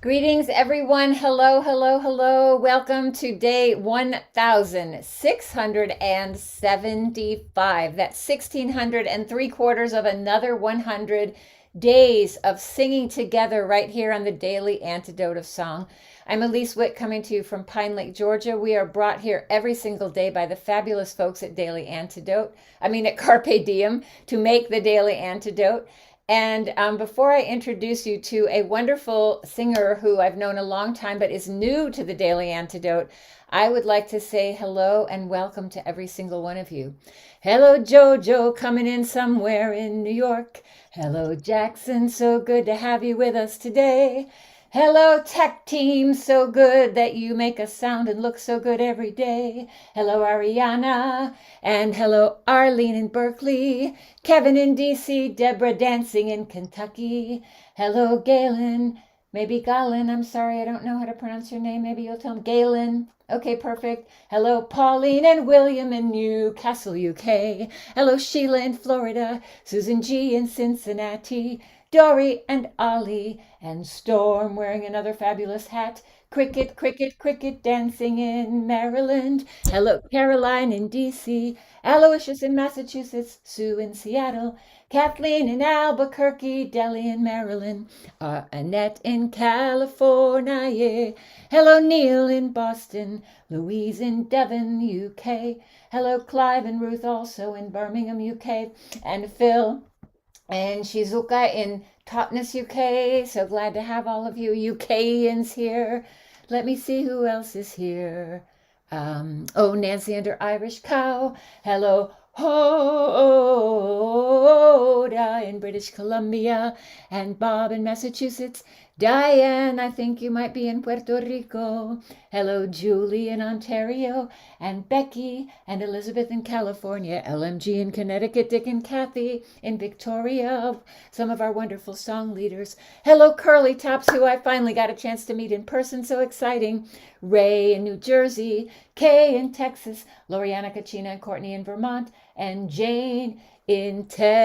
Greetings, everyone. Hello, hello, hello. Welcome to day 1675. That's 1603 quarters of another 100 days of singing together right here on the Daily Antidote of Song. I'm Elise Witt coming to you from Pine Lake, Georgia. We are brought here every single day by the fabulous folks at at Carpe Diem to make the Daily Antidote. And before I introduce you to a wonderful singer who I've known a long time but is new to the Daily Antidote, I would like to say hello and welcome to every single one of you. Hello, Jojo, coming in somewhere in New York. Hello, Jackson, so good to have you with us today. Hello, tech team, so good that you make us sound and look so good every day. Hello, Ariana, and hello, Arlene in Berkeley, Kevin in DC, Deborah dancing in Kentucky. Hello, Galen, maybe Galen, I'm sorry, I don't know how to pronounce your name. Maybe you'll tell me. Galen. Okay, perfect. Hello, Pauline and William in Newcastle, UK. Hello, Sheila in Florida, Susan G in Cincinnati, Dory and Ollie and Storm wearing another fabulous hat. Cricket, cricket, cricket dancing in Maryland. Hello, Caroline in DC. Aloysius in Massachusetts. Sue in Seattle. Kathleen in Albuquerque. Delhi in Maryland. Annette in California. Yeah. Hello, Neil in Boston. Louise in Devon, UK. Hello, Clive and Ruth also in Birmingham, UK. And Phil and Shizuka in Totnes, UK. So glad to have all of you UKians here. Let me see who else is here. Nancy under Irish Cow. Hello, Hoda in British Columbia. And Bob in Massachusetts. Diane, I think you might be in Puerto Rico. Hello, Julie in Ontario. And Becky and Elizabeth in California. LMG in Connecticut. Dick and Kathy in Victoria. Some of our wonderful song leaders. Hello, Curly Tops, who I finally got a chance to meet in person. So exciting. Ray in New Jersey. Kay in Texas. Loriana Kachina and Courtney in Vermont. And Jane in Texas.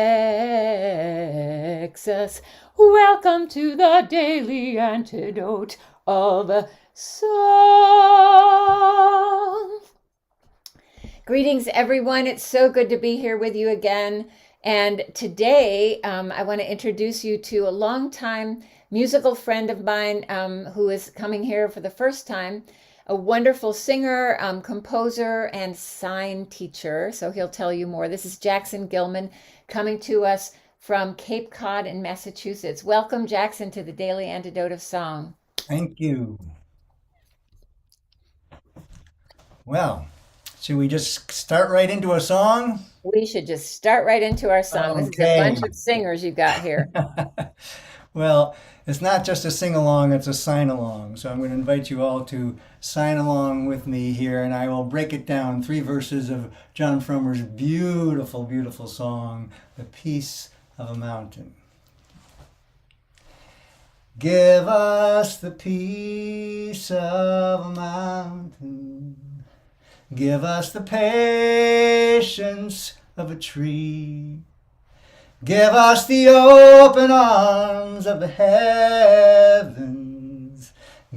Welcome to the Daily Antidote of Song. Greetings, everyone. It's so good to be here with you again. And today, I want to introduce you to a longtime musical friend of mine who is coming here for the first time, a wonderful singer, composer, and sign teacher. So he'll tell you more. This is Jackson Gillman coming to us from Cape Cod in Massachusetts. Welcome, Jackson, to the Daily Antidote of Song. Thank you. Well, should we just start right into a song? We should just start right into our song. This is a Okay. bunch of singers you got here. Well, it's not just a sing along, it's a sign along. So I'm going to invite you all to sign along with me here, and I will break it down. 3 verses of Jon Fromer's beautiful, beautiful song, The Peace of a Mountain. Give us the peace of a mountain. Give us the patience of a tree. Give us the open arms of the heavens.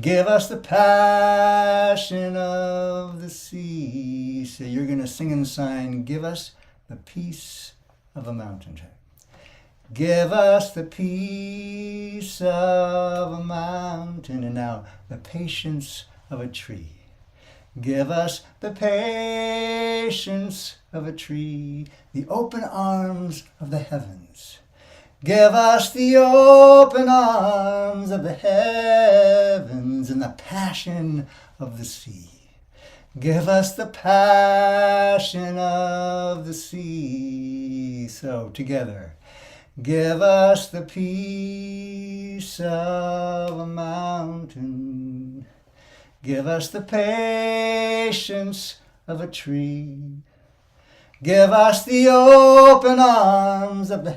Give us the passion of the sea. So you're going to sing and sign, give us the peace of a mountain. Give us the peace of a mountain. And now the patience of a tree. Give us the patience of a tree, the open arms of the heavens. Give us the open arms of the heavens and the passion of the sea. Give us the passion of the sea. So together, give us the peace of a mountain. Give us the patience of a tree. Give us the open arms of the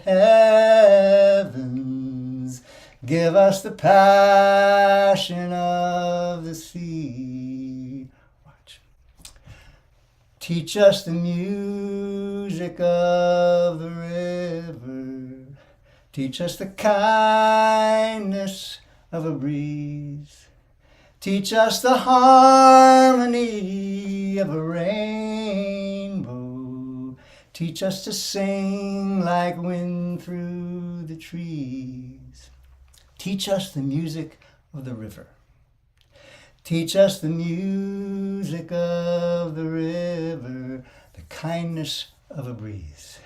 heavens. Give us the passion of the sea. Watch. Teach us the music of the river. Teach us the kindness of a breeze. Teach us the harmony of a rainbow. Teach us to sing like wind through the trees. Teach us the music of the river. Teach us the music of the river, the kindness of a breeze.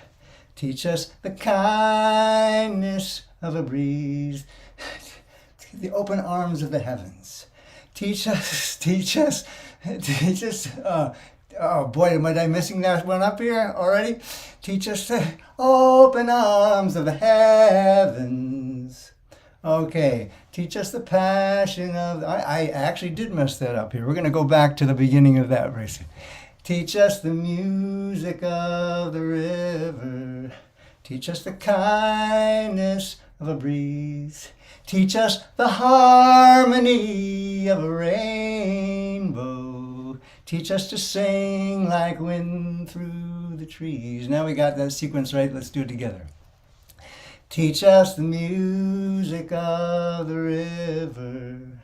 Teach us the kindness of a breeze, the open arms of the heavens. Teach us. Oh boy, am I missing that one up here already? Teach us the open arms of the heavens. Okay, teach us the passion of... I actually did mess that up here. We're going to go back to the beginning of that verse. Teach us the music of the river. Teach us the kindness of a breeze. Teach us the harmony of a rainbow. Teach us to sing like wind through the trees. Now we got that sequence right. Let's do it together. Teach us the music of the river.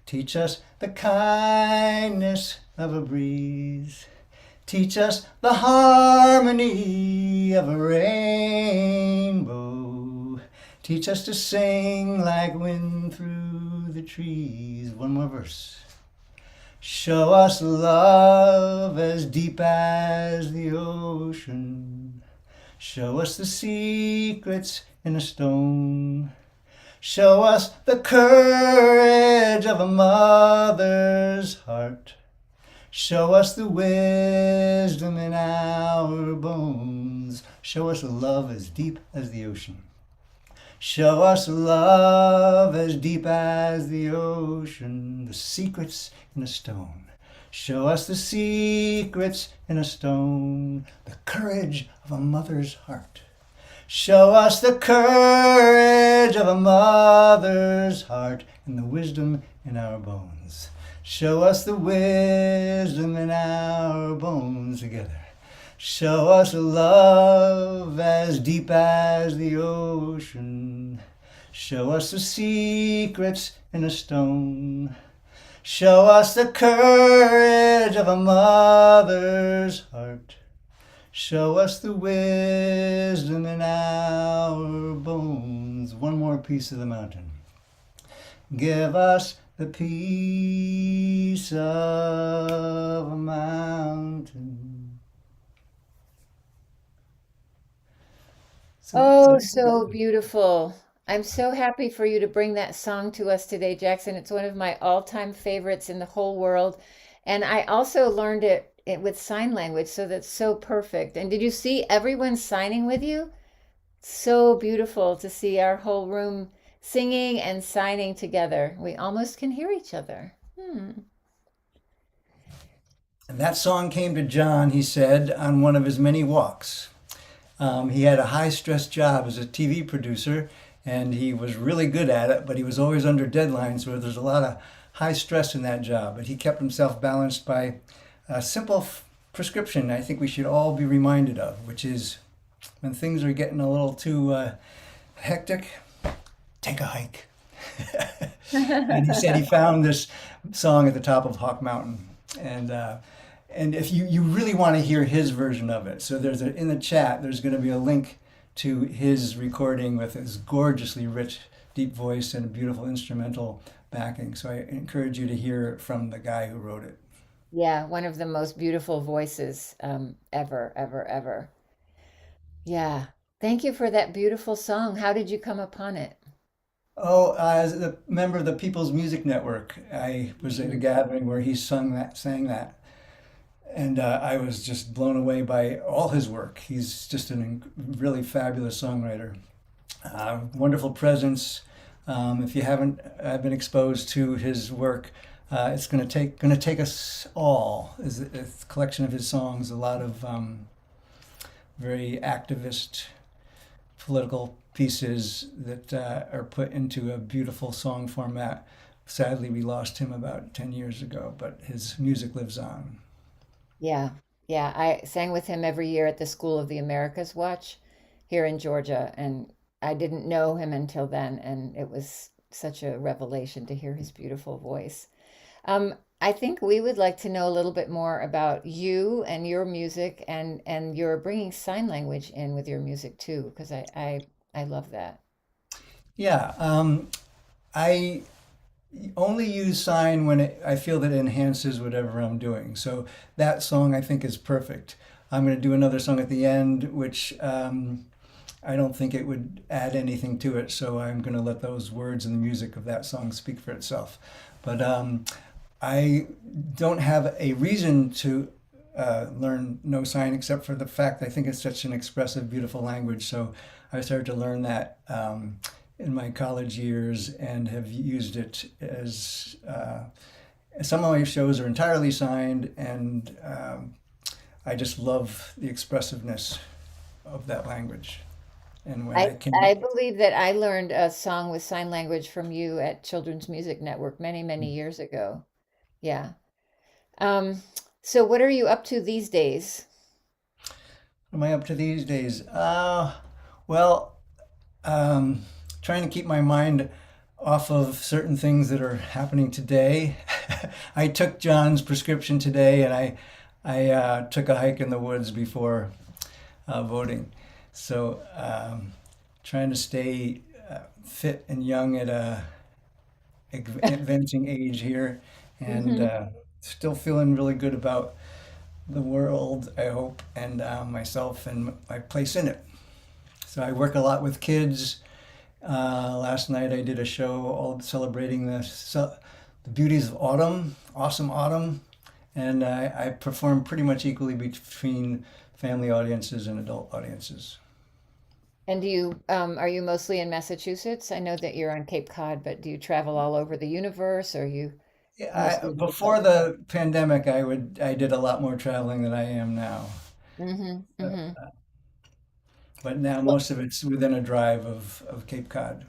Teach us the kindness of a breeze. Teach us the harmony of a rainbow. Teach us to sing like wind through the trees. One more verse. Show us love as deep as the ocean. Show us the secrets in a stone. Show us the courage of a mother's heart. Show us the wisdom in our bones. Show us a love as deep as the ocean. Show us love as deep as the ocean, the secrets in a stone. Show us the secrets in a stone, the courage of a mother's heart. Show us the courage of a mother's heart and the wisdom in our bones. Show us the wisdom in our bones together. Show us love as deep as the ocean. Show us the secrets in a stone. Show us the courage of a mother's heart. Show us the wisdom in our bones. One more piece of the mountain. Give us the peace of a mountain. Oh, so beautiful. I'm so happy for you to bring that song to us today, Jackson. It's one of my all-time favorites in the whole world. And I also learned it with sign language, so that's so perfect. And did you see everyone signing with you? So beautiful to see our whole room singing and signing together. We almost can hear each other. And that song came to Jon, he said, on one of his many walks. He had a high-stress job as a TV producer, and he was really good at it, but he was always under deadlines where there's a lot of high stress in that job. But he kept himself balanced by a simple prescription I think we should all be reminded of, which is when things are getting a little too hectic, take a hike. And he said he found this song at the top of Hawk Mountain. And if you really want to hear his version of it, so in the chat, there's going to be a link to his recording with his gorgeously rich, deep voice and a beautiful instrumental backing. So I encourage you to hear from the guy who wrote it. Yeah, one of the most beautiful voices ever, ever, ever. Yeah. Thank you for that beautiful song. How did you come upon it? Oh, as a member of the People's Music Network, I was at a gathering where he sang that. And I was just blown away by all his work. He's just a really fabulous songwriter. Wonderful presence. If you haven't been exposed to his work, it's going to take us all. Is a collection of his songs, a lot of very activist, political pieces that are put into a beautiful song format. Sadly, we lost him about 10 years ago, but his music lives on. Yeah. Yeah. I sang with him every year at the School of the Americas Watch here in Georgia. And I didn't know him until then. And it was such a revelation to hear his beautiful voice. I think we would like to know a little bit more about you and your music, and you're bringing sign language in with your music too, because I love that. Yeah, I only use sign when I feel that it enhances whatever I'm doing. So that song I think is perfect. I'm going to do another song at the end, which I don't think it would add anything to it. So I'm going to let those words and the music of that song speak for itself. But I don't have a reason to learn no sign except for the fact I think it's such an expressive, beautiful language. So I started to learn that in my college years and have used it as some of my shows are entirely signed, and I just love the expressiveness of that language. And when I I can, believe that I learned a song with sign language from you at Children's Music Network many, many years ago. Yeah. Um, so what are you up to these days? what am I up to these days? Well, um, trying to keep my mind off of certain things that are happening today. I took John's prescription today, and I took a hike in the woods before voting. So trying to stay fit and young at a advancing age here, and Hmm. still feeling really good about the world, I hope, and myself and my place in it. So I work a lot with kids. Last night I did a show all celebrating the beauties of autumn, awesome autumn, and I perform pretty much equally between family audiences and adult audiences. And do you are you mostly in Massachusetts? I know that you're on Cape Cod, but do you travel all over the universe, or are you Yeah, mostly before local? the pandemic, I did a lot more traveling than I am now. Hmm. Hmm. But now most of it's within a drive of Cape Cod.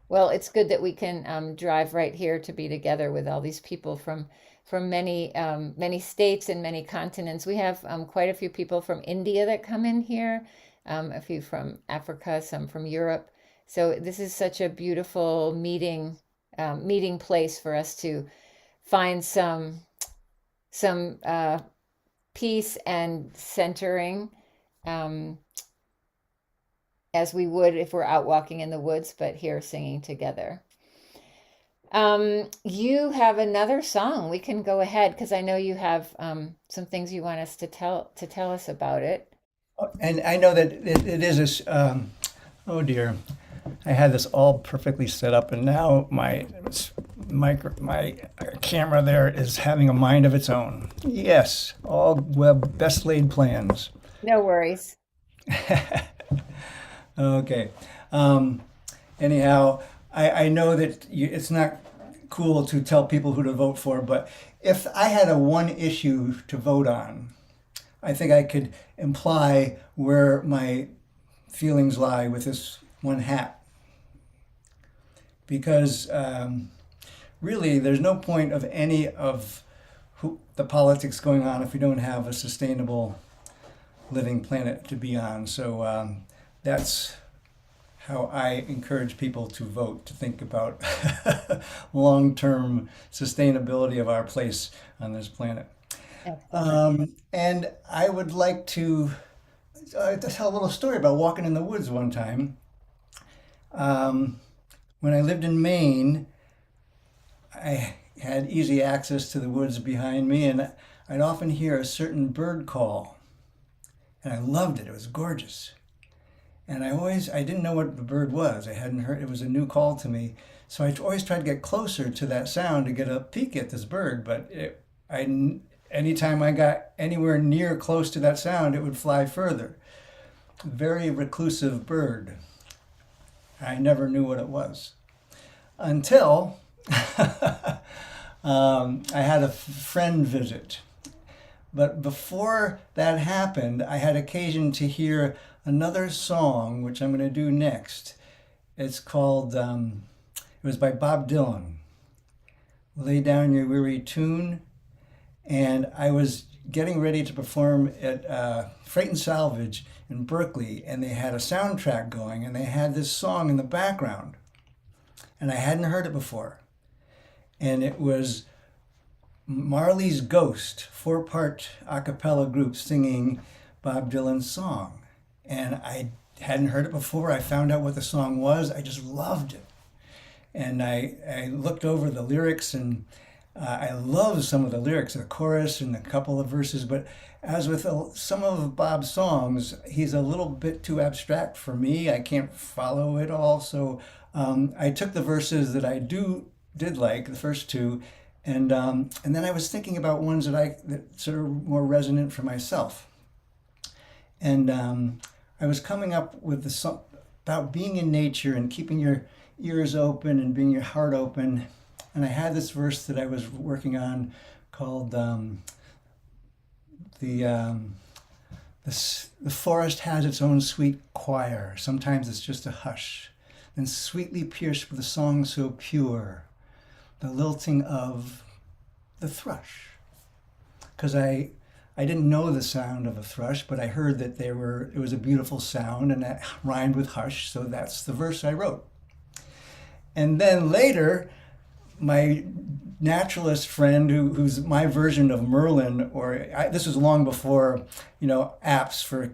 Well, it's good that we can drive right here to be together with all these people from many many states and many continents. We have quite a few people from India that come in here, a few from Africa, some from Europe. So this is such a beautiful meeting place for us to find some peace and centering, um, as we would if we're out walking in the woods, but here singing together. You have another song. We can go ahead because I know you have some things you want us to tell us about it. And I know that it is this. Oh dear, I had this all perfectly set up, and now my camera there is having a mind of its own. Yes, all web best laid plans. No worries. Okay. Um, Anyhow, I know that it's not cool to tell people who to vote for, but if I had a one issue to vote on, I think I could imply where my feelings lie with this one hat. Because really, there's no point of any of the politics going on if we don't have a sustainable living planet to be on. So that's how I encourage people to vote, to think about long term sustainability of our place on this planet. Excellent. And I would like to tell a little story about walking in the woods one time. Um, when I lived in Maine, I had easy access to the woods behind me, and I'd often hear a certain bird call, and I loved it. It was gorgeous. And I didn't know what the bird was. I hadn't heard, it was a new call to me. So I always tried to get closer to that sound to get a peek at this bird. But anytime I got anywhere near close to that sound, it would fly further. Very reclusive bird. I never knew what it was until I had a friend visit. But before that happened, I had occasion to hear another song, which I'm going to do next. It's called, it was by Bob Dylan, Lay Down Your Weary Tune. And I was getting ready to perform at Freight and Salvage in Berkeley, and they had a soundtrack going, and they had this song in the background. and I hadn't heard it before. And it was Marley's Ghost, 4-part a cappella group singing Bob Dylan's song. And I hadn't heard it before. I found out what the song was. I just loved it. And I looked over the lyrics, and I love some of the lyrics, the chorus and a couple of verses. But as with some of Bob's songs, he's a little bit too abstract for me. I can't follow it all. So I took the verses that I did like, the first two, and then I was thinking about ones that sort of more resonant for myself. And I was coming up with the song about being in nature and keeping your ears open and being your heart open. And I had this verse that I was working on called the forest has its own sweet choir. Sometimes it's just a hush. And sweetly pierced with a song so pure, the lilting of the thrush. Because I didn't know the sound of a thrush, but I heard that it was a beautiful sound, and that rhymed with hush, so that's the verse I wrote. And then later, my naturalist friend, who's my version of Merlin, this was long before, apps for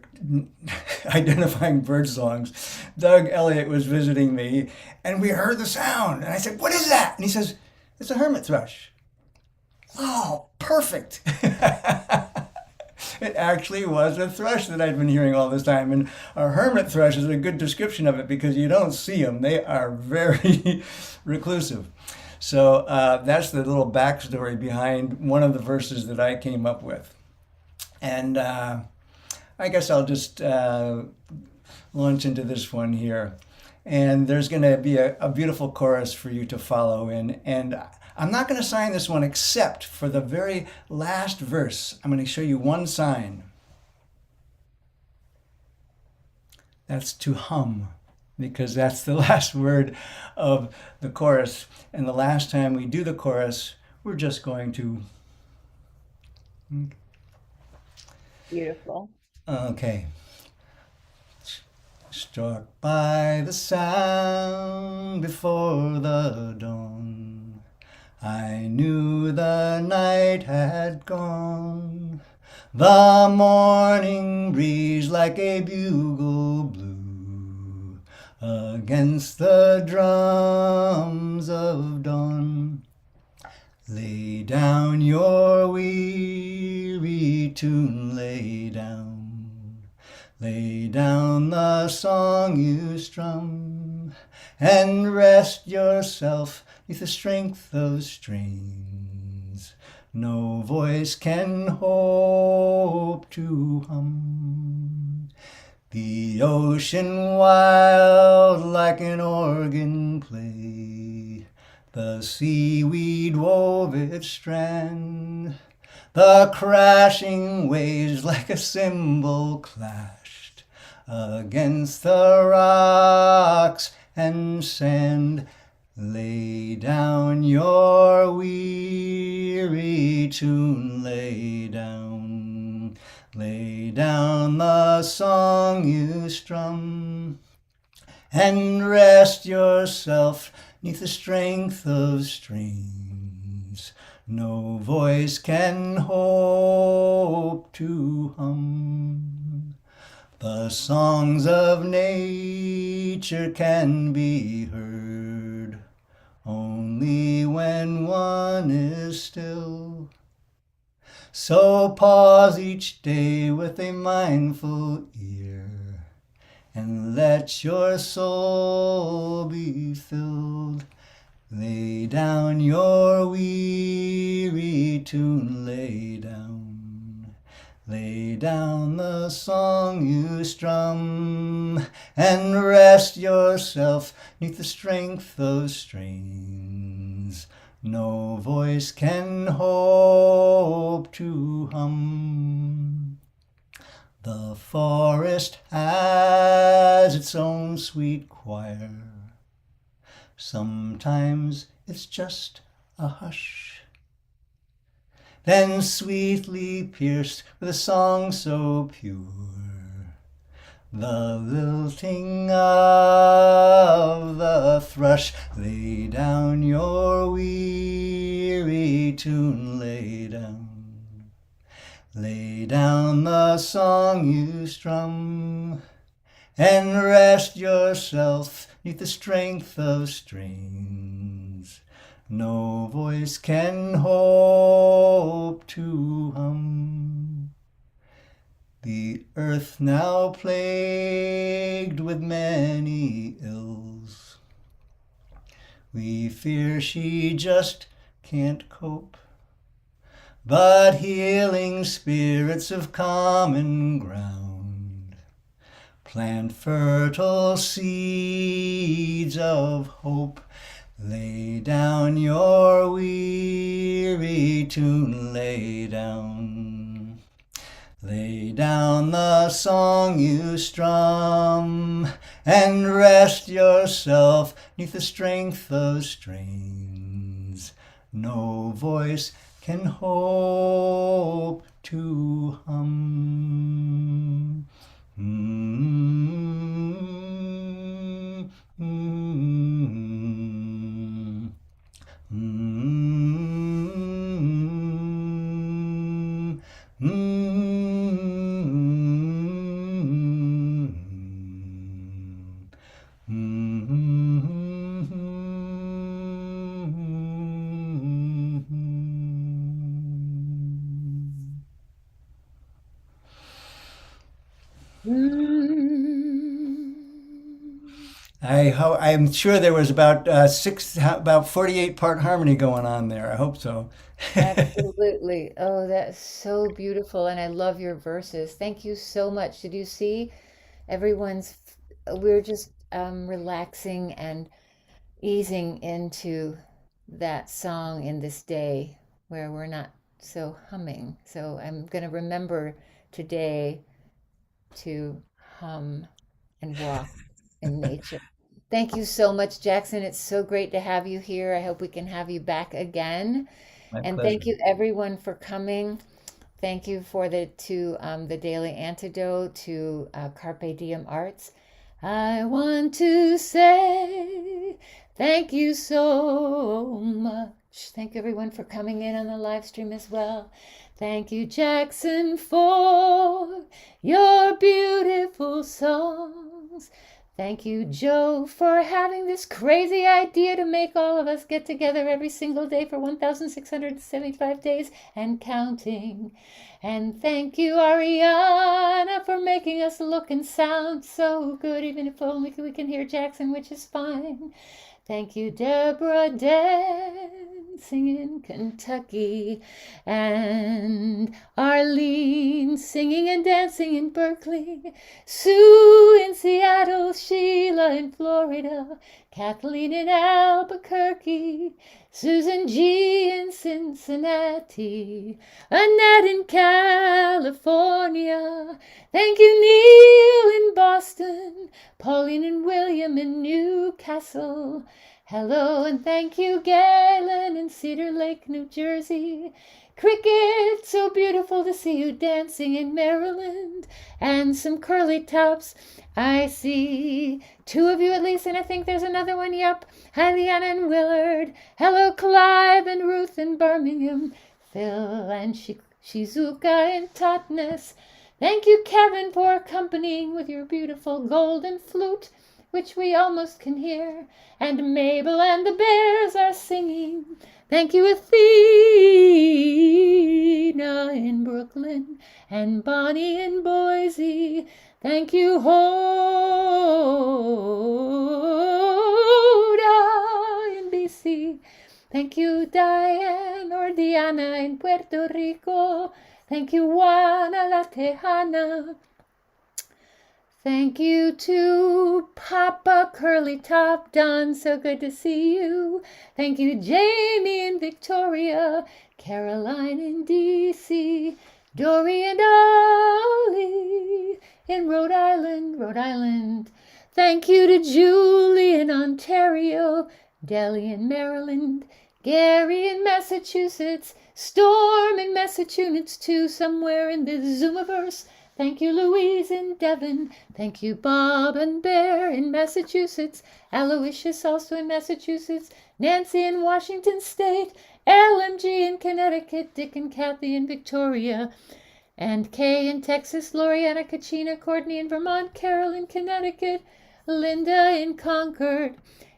identifying bird songs. Doug Elliott was visiting me, and we heard the sound, and I said, "What is that?" And he says, "It's a hermit thrush." Oh, perfect. It actually was a thrush that I'd been hearing all this time. And a hermit thrush is a good description of it because you don't see them. They are very reclusive. So that's the little backstory behind one of the verses that I came up with. And I guess I'll just launch into this one here. And there's going to be a beautiful chorus for you to follow in. And I'm not going to sign this one except for the very last verse. I'm going to show you one sign. That's to hum, because that's the last word of the chorus. And the last time we do the chorus, we're just going to... Beautiful. Okay. Struck by the sound before the dawn, I knew the night had gone. The morning breeze like a bugle blew against the drums of dawn. Lay down your weary tune, lay down. Lay down the song you strum, and rest yourself 'neath the strength of strains no voice can hope to hum. The ocean wild like an organ play, the seaweed wove its strand, the crashing waves like a cymbal clashed against the rocks and sand. Lay down your weary tune, lay down. Lay down the song you strum, and rest yourself 'neath the strength of strains no voice can hope to hum. The songs of nature can be heard only when one is still. So pause each day with a mindful ear, and let your soul be filled. Lay down your weary tune, lay down. Lay down the song you strum, and rest yourself 'neath the strength of strains no voice can hope to hum. The forest has its own sweet choir. Sometimes it's just a hush, then sweetly pierced with a song so pure, The lilting of the thrush. Lay down your weary tune, lay down. Lay down the song you strum, and rest yourself 'neath the strength of strings no voice can hope to hum. The earth now plagued with many ills, we fear she just can't cope. But healing spirits of common ground plant fertile seeds of hope. Lay down your weary tune, lay down. Lay down the song you strum, and rest yourself 'neath the strength of strains no voice can hope to hum. I'm sure there was about 48 part harmony going on there. I hope so. Absolutely. Oh, that's so beautiful. And I love your verses. Thank you so much. Did you see everyone's? We're just relaxing and easing into that song in this day where we're not so humming. So I'm going to remember today to hum and walk in nature. Thank you so much, Jackson. It's so great to have you here. I hope we can have you back again. My And pleasure. thank you everyone for coming. Thank you for the Daily Antidote, to Carpe Diem Arts. I want to say thank you so much. Thank you everyone for coming in on the live stream as well. Thank you, Jackson, for your beautiful songs. Thank you, Joe, for having this crazy idea to make all of us get together every single day for 1,675 days and counting. And thank you, Ariana, for making us look and sound so good, even if only we can hear Jackson, which is fine. Thank you, Deborah dancing in Kentucky, and Arlene singing and dancing in Berkeley, Sue in Seattle, Sheila in Florida, Kathleen in Albuquerque, Susan G in Cincinnati, Annette in California. Thank you, Neil in Boston, Pauline and William in Newcastle. Hello and thank you, Galen in Cedar Lake, New Jersey. Cricket, so beautiful to see you dancing in Maryland. And some curly tops. I see 2 of you at least, and I think there's another one. Yep. Hi, Leanna and Willard. Hello, Clive and Ruth in Birmingham. Phil and Shizuka in Totnes. Thank you, Kevin, for accompanying with your beautiful golden flute, which we almost can hear. And Mabel and the bears are singing. Thank you, Athena in Brooklyn and Bonnie in Boise. Thank you, Hoda in BC. Thank you, Diane or Diana in Puerto Rico. Thank you, Juana La Tejana. Thank you to Papa Curly Top Don, so good to see you. Thank you, Jamie in Victoria, Caroline in DC, Dory and Ollie in Rhode Island. Thank you to Julie in Ontario, Delhi in Maryland, Gary in Massachusetts, Storm in Massachusetts too, somewhere in the Zoomiverse. Thank you, Louise in Devon. Thank you, Bob and Bear in Massachusetts. Aloysius also in Massachusetts. Nancy in Washington State. LMG in Connecticut. Dick and Kathy in Victoria. And Kay in Texas. Loriana, Kachina, Courtney in Vermont. Carol in Connecticut. Linda in Concord.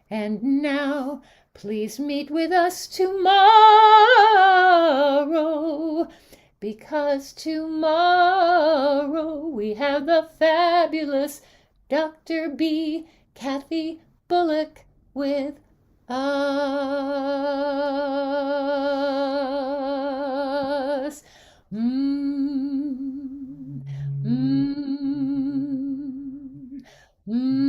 And now, please meet with us tomorrow, because tomorrow we have the fabulous Dr. B. Kathy Bullock with us. Mm, mm, mm.